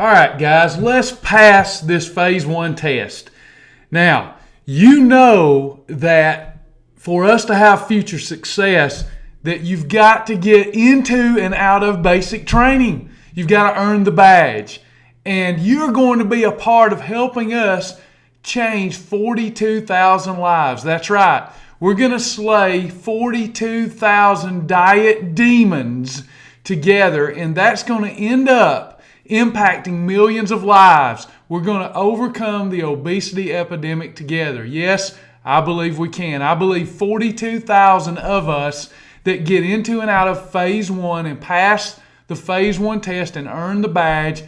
All right, guys, let's pass this phase 1 test. Now, you know that for us to have future success, that you've got to get into and out of basic training. You've got to earn the badge. And you're going to be a part of helping us change 42,000 lives. That's right. We're going to slay 42,000 diet demons together, and that's going to end up impacting millions of lives. We're going to overcome the obesity epidemic together. Yes, I believe we can. I believe 42,000 of us that get into and out of phase 1 and pass the phase 1 test and earn the badge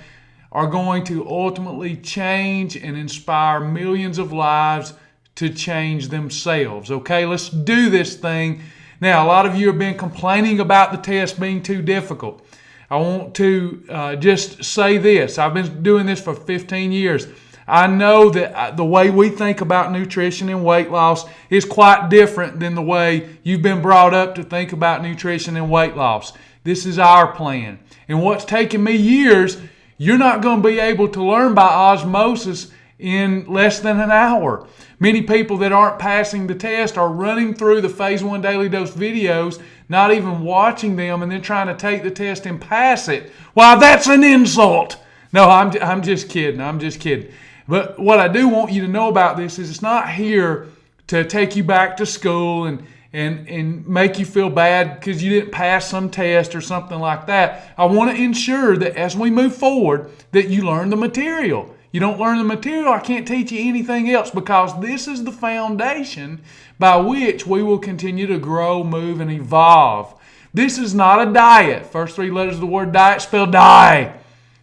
are going to ultimately change and inspire millions of lives to change themselves. Okay, let's do this thing. Now, a lot of you have been complaining about the test being too difficult. I want to just say this. I've been doing this for 15 years. I know that the way we think about nutrition and weight loss is quite different than the way you've been brought up to think about nutrition and weight loss. This is our plan. And what's taken me years, you're not going to be able to learn by osmosis in less than an hour. Many people that aren't passing the test are running through the phase 1 daily dose videos, not even watching them, and then trying to take the test and pass it. Wow, that's an insult. No, I'm just kidding. I'm just kidding. But what I do want you to know about this is it's not here to take you back to school and make you feel bad because you didn't pass some test or something like that. I want to ensure that as we move forward that you learn the material. You don't learn the material, I can't teach you anything else, because this is the foundation by which we will continue to grow, move, and evolve. This is not a diet. First 3 letters of the word diet spell die.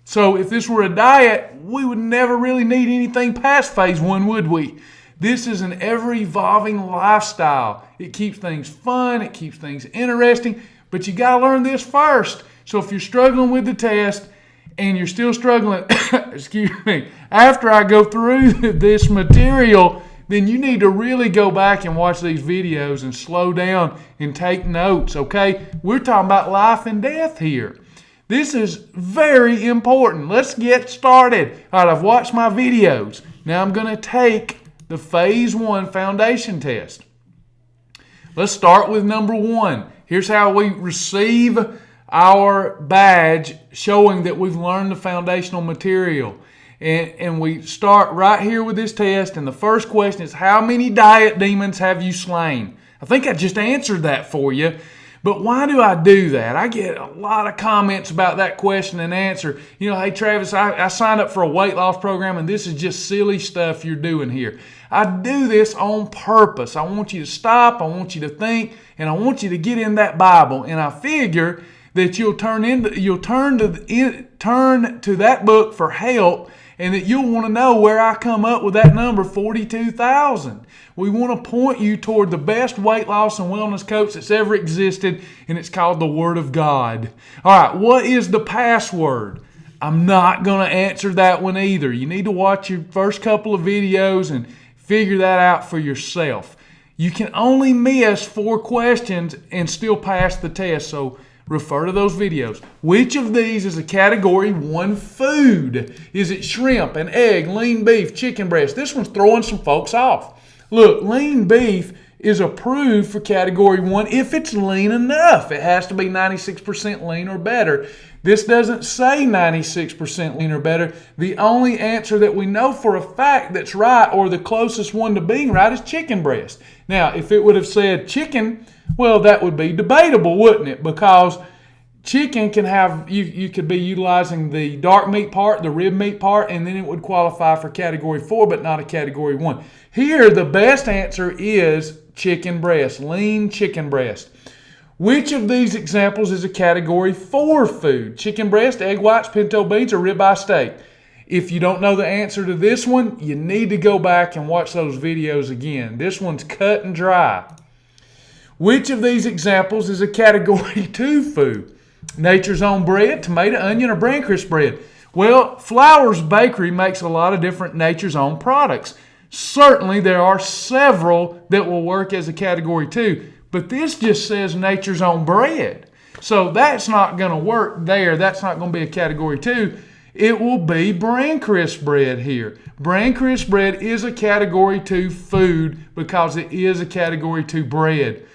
So if this were a diet, we would never really need anything past phase 1, would we? This is an ever-evolving lifestyle. It keeps things fun, it keeps things interesting, but you got to learn this first. So if you're struggling with the test, and you're still struggling, excuse me, after I go through this material, then you need to really go back and watch these videos and slow down and take notes, okay? We're talking about life and death here. This is very important. Let's get started. All right, I've watched my videos. Now I'm going to take the phase 1 foundation test. Let's start with number 1. Here's how we receive our badge showing that we've learned the foundational material. And we start right here with this test, and the first question is, how many diet demons have you slain? I think I just answered that for you, but why do I do that? I get a lot of comments about that question and answer. You know, hey Travis, I signed up for a weight loss program, and this is just silly stuff you're doing here. I do this on purpose. I want you to stop, I want you to think, and I want you to get in that Bible, and I figure that you'll turn to that book for help, and that you'll want to know where I come up with that number 42,000. We want to point you toward the best weight loss and wellness coach that's ever existed, and it's called the Word of God. All right, what is the password? I'm not going to answer that one either. You need to watch your first couple of videos and figure that out for yourself. You can only miss 4 questions and still pass the test, so refer to those videos. Which of these is a category 1 food? Is it shrimp, an egg, lean beef, chicken breast? This one's throwing some folks off. Look, lean beef is approved for category 1 if it's lean enough. It has to be 96% lean or better. This doesn't say 96% lean or better. The only answer that we know for a fact that's right, or the closest one to being right, is chicken breast. Now, if it would have said chicken, well, that would be debatable, wouldn't it? Because chicken can have, you could be utilizing the dark meat part, the rib meat part, and then it would qualify for category 4, but not a category 1. Here, the best answer is chicken breast, lean chicken breast. Which of these examples is a category 4 food? Chicken breast, egg whites, pinto beans, or ribeye steak? If you don't know the answer to this one, you need to go back and watch those videos again. This one's cut and dry. Which of these examples is a category 2 food? Nature's Own bread, tomato, onion, or bran crisp bread? Well, Flowers Bakery makes a lot of different Nature's Own products. Certainly there are several that will work as a category 2, but this just says Nature's Own bread. So that's not going to work there. That's not going to be a category 2. It will be bran crisp bread here. Bran crisp bread is a category 2 food because it is a category 2 bread.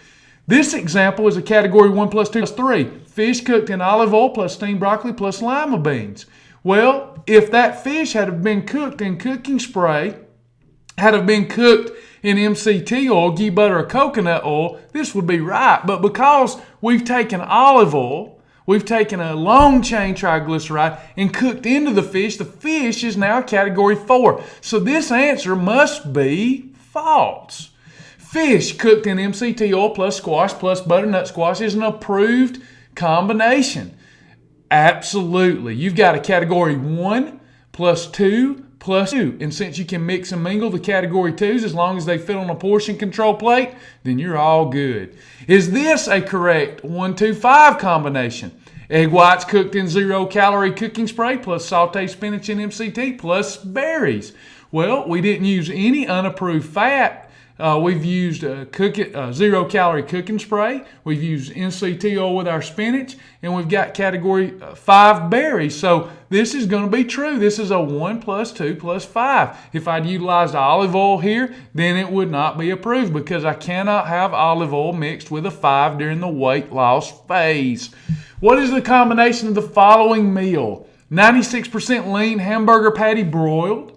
This example is a category 1 plus 2 plus 3. Fish cooked in olive oil plus steamed broccoli plus lima beans. Well, if that fish had been cooked in cooking spray, had been cooked in MCT oil, ghee, butter, or coconut oil, this would be right. But because we've taken olive oil, we've taken a long chain triglyceride and cooked into the fish is now category 4. So this answer must be false. Fish cooked in MCT oil plus squash plus butternut squash is an approved combination. Absolutely. You've got a category 1 plus 2 plus 2. And since you can mix and mingle the category 2s as long as they fit on a portion control plate, then you're all good. Is this a correct 1-2-5 combination? Egg whites cooked in 0-calorie cooking spray plus sauteed spinach and MCT plus berries. Well, we didn't use any unapproved fat. We've used 0-calorie cooking spray. We've used MCT oil with our spinach, and we've got category 5 berries. So this is going to be true. This is a 1 plus 2 plus 5. If I'd utilized olive oil here, then it would not be approved because I cannot have olive oil mixed with a 5 during the weight loss phase. What is the combination of the following meal? 96% lean hamburger patty broiled,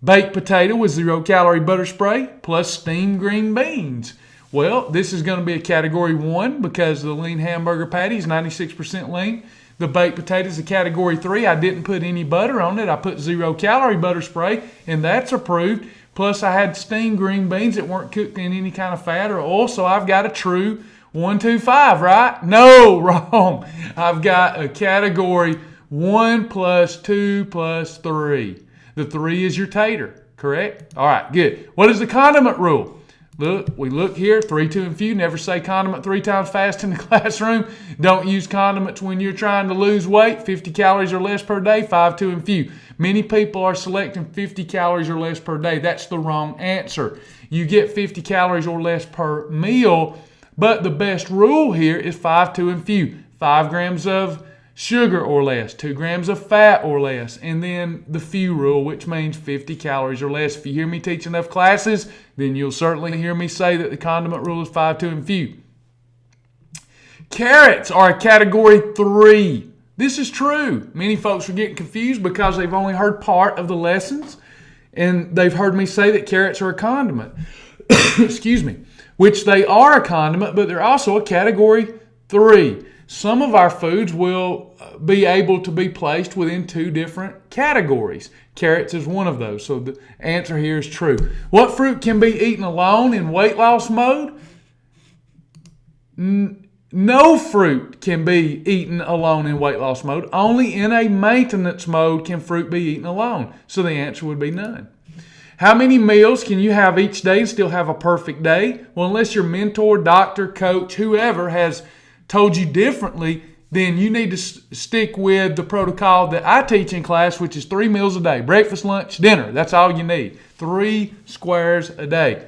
baked potato with 0-calorie butter spray, plus steamed green beans. Well, this is going to be a category 1 because the lean hamburger patty is 96% lean. The baked potato is a category 3. I didn't put any butter on it. I put 0-calorie butter spray, and that's approved. Plus, I had steamed green beans that weren't cooked in any kind of fat or oil, so I've got a true 1-2-5, right? No, wrong. I've got a category 1 plus 2 plus 3. The 3 is your tater, correct? All right, good. What is the condiment rule? We look here, 3, 2, and few. Never say condiment 3 times fast in the classroom. Don't use condiments when you're trying to lose weight. 50 calories or less per day, 5, 2, and few. Many people are selecting 50 calories or less per day. That's the wrong answer. You get 50 calories or less per meal, but the best rule here is 5, 2, and few. 5 grams of sugar or less, 2 grams of fat or less, and then the few rule, which means 50 calories or less. If you hear me teach enough classes, then you'll certainly hear me say that the condiment rule is 5, 2, and few. Carrots are a category 3. This is true. Many folks are getting confused because they've only heard part of the lessons, and they've heard me say that carrots are a condiment. Excuse me. Which they are a condiment, but they're also a category 3. Some of our foods will be able to be placed within 2 different categories. Carrots is one of those, so the answer here is true. What fruit can be eaten alone in weight loss mode? No fruit can be eaten alone in weight loss mode. Only in a maintenance mode can fruit be eaten alone. So the answer would be none. How many meals can you have each day and still have a perfect day? Well, unless your mentor, doctor, coach, whoever has told you differently, then you need to stick with the protocol that I teach in class, which is 3 meals a day. Breakfast, lunch, dinner. That's all you need. 3 squares a day.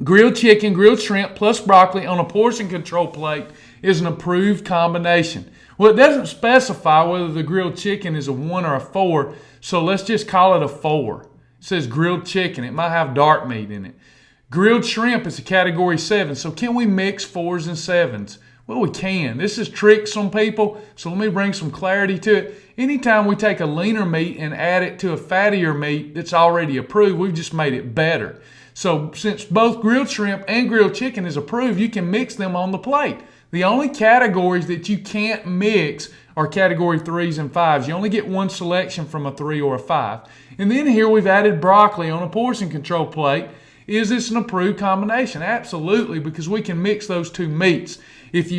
Grilled chicken, grilled shrimp, plus broccoli on a portion control plate is an approved combination. Well, it doesn't specify whether the grilled chicken is a 1 or a 4, so let's just call it a 4. It says grilled chicken. It might have dark meat in it. Grilled shrimp is a category 7, so can we mix 4s and 7s? Well, we can. This has tricked some people, so let me bring some clarity to it. Anytime we take a leaner meat and add it to a fattier meat that's already approved, we've just made it better. So since both grilled shrimp and grilled chicken is approved, you can mix them on the plate. The only categories that you can't mix are category 3s and 5s. You only get one selection from a 3 or a 5. And then here we've added broccoli on a portion control plate. Is this an approved combination? Absolutely, because we can mix those 2 meats. If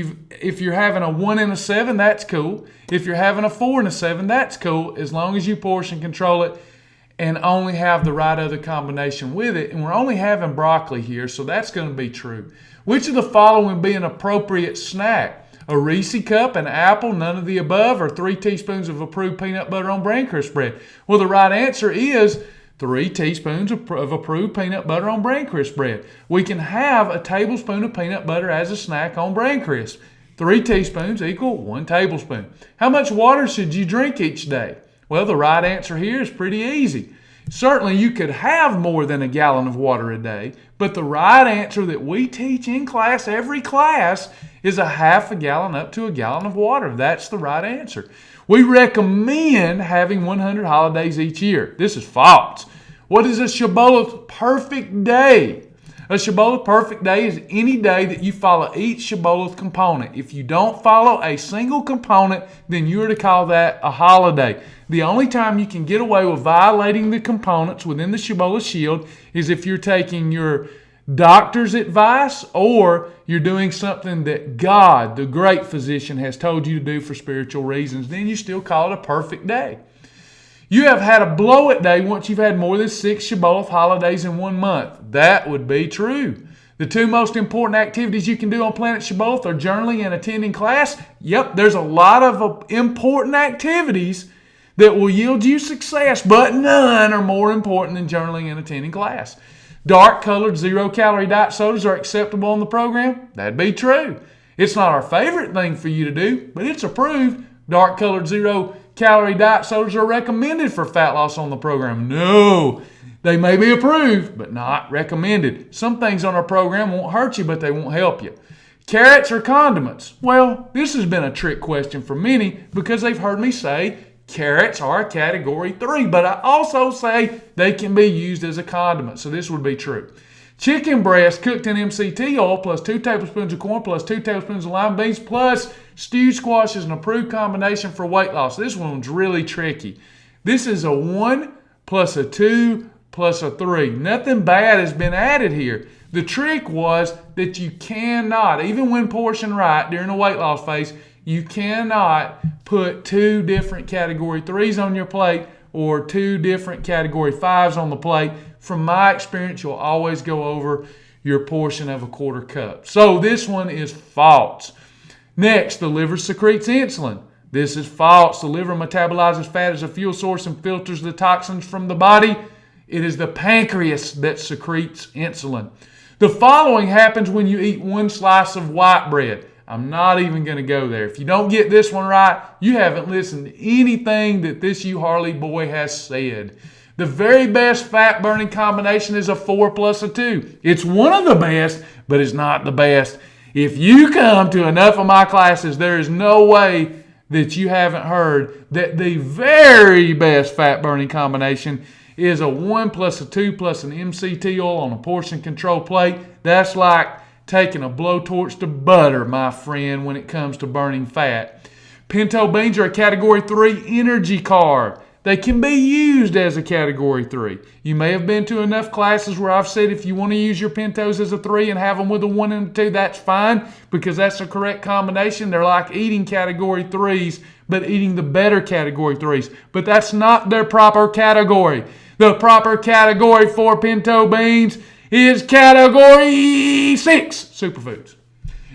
you're having a 1 and a 7, that's cool. If you're having a 4 and a 7, that's cool, as long as you portion control it and only have the right other combination with it. And we're only having broccoli here, so that's going to be true. Which of the following would be an appropriate snack? A Reese cup, an apple, none of the above, or 3 teaspoons of approved peanut butter on bran crisp bread? Well, the right answer is 3 teaspoons of approved peanut butter on bran crisp bread. We can have a tablespoon of peanut butter as a snack on bran crisp. 3 teaspoons equal 1 tablespoon. How much water should you drink each day? Well, the right answer here is pretty easy. Certainly, you could have more than a gallon of water a day, but the right answer that we teach in class, every class, is a half a gallon up to a gallon of water. That's the right answer. We recommend having 100 holidays each year. This is false. What is a Shibboleth perfect day? A Shibboleth perfect day is any day that you follow each Shibboleth component. If you don't follow a single component, then you are to call that a holiday. The only time you can get away with violating the components within the Shibboleth Shield is if you're taking your doctor's advice or you're doing something that God, the great physician, has told you to do for spiritual reasons. Then you still call it a perfect day. You have had a blow-it day once you've had more than 6 Shibboleth holidays in 1 month. That would be true. The 2 most important activities you can do on Planet Shibboleth are journaling and attending class. Yep, there's a lot of important activities that will yield you success, but none are more important than journaling and attending class. Dark-colored, zero-calorie diet sodas are acceptable on the program. That'd be true. It's not our favorite thing for you to do, but it's approved. Dark-colored, zero-calorie diet sodas are recommended for fat loss on the program. No, they may be approved, but not recommended. Some things on our program won't hurt you, but they won't help you. Carrots or condiments? Well, this has been a trick question for many because they've heard me say carrots are a category 3, but I also say they can be used as a condiment, so this would be true. Chicken breast cooked in MCT oil plus 2 tablespoons of corn plus 2 tablespoons of lima beans plus stewed squash is an approved combination for weight loss. This one's really tricky. This is a 1 plus a 2 plus a 3. Nothing bad has been added here. The trick was that you cannot, even when portioned right during a weight loss phase, you cannot put 2 different category 3s on your plate or 2 different category 5s on the plate. From my experience, you'll always go over your portion of a 1/4 cup. So this one is false. Next, the liver secretes insulin. This is false. The liver metabolizes fat as a fuel source and filters the toxins from the body. It is the pancreas that secretes insulin. The following happens when you eat 1 slice of white bread. I'm not even going to go there. If you don't get this one right, you haven't listened to anything that this you Harley boy has said. The very best fat-burning combination is a 4 plus a 2. It's one of the best, but it's not the best. If you come to enough of my classes, there is no way that you haven't heard that the very best fat-burning combination is a 1 plus a 2 plus an MCT oil on a portion control plate. That's like taking a blowtorch to butter, my friend, when it comes to burning fat. Pinto beans are a category 3 energy carb. They can be used as a category 3. You may have been to enough classes where I've said if you want to use your pintos as a 3 and have them with a 1 and a 2, that's fine because that's the correct combination. They're like eating category 3s, but eating the better category 3s. But that's not their proper category. The proper category for pinto beans is category 6, superfoods.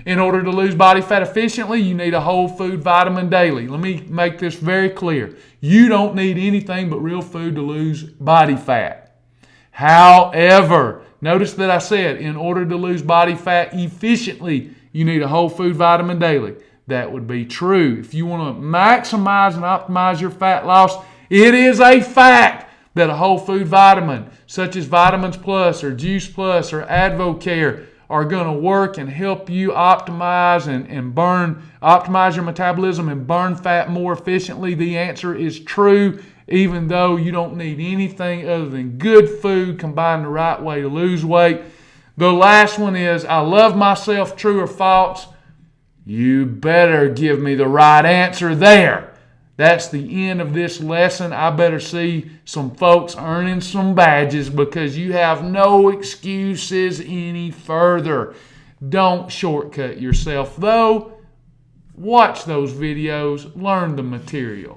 In order to lose body fat efficiently, you need a whole food vitamin daily. Let me make this very clear. You don't need anything but real food to lose body fat. However, notice that I said in order to lose body fat efficiently, you need a whole food vitamin daily. That would be true. If you want to maximize and optimize your fat loss, it is a fact that a whole food vitamin, such as Vitamins Plus or Juice Plus or AdvoCare, are going to work and help you optimize optimize your metabolism and burn fat more efficiently. The answer is true, even though you don't need anything other than good food combined the right way to lose weight. The last one is, I love myself, true or false? You better give me the right answer there. That's the end of this lesson. I better see some folks earning some badges because you have no excuses any further. Don't shortcut yourself, though. Watch those videos. Learn the material.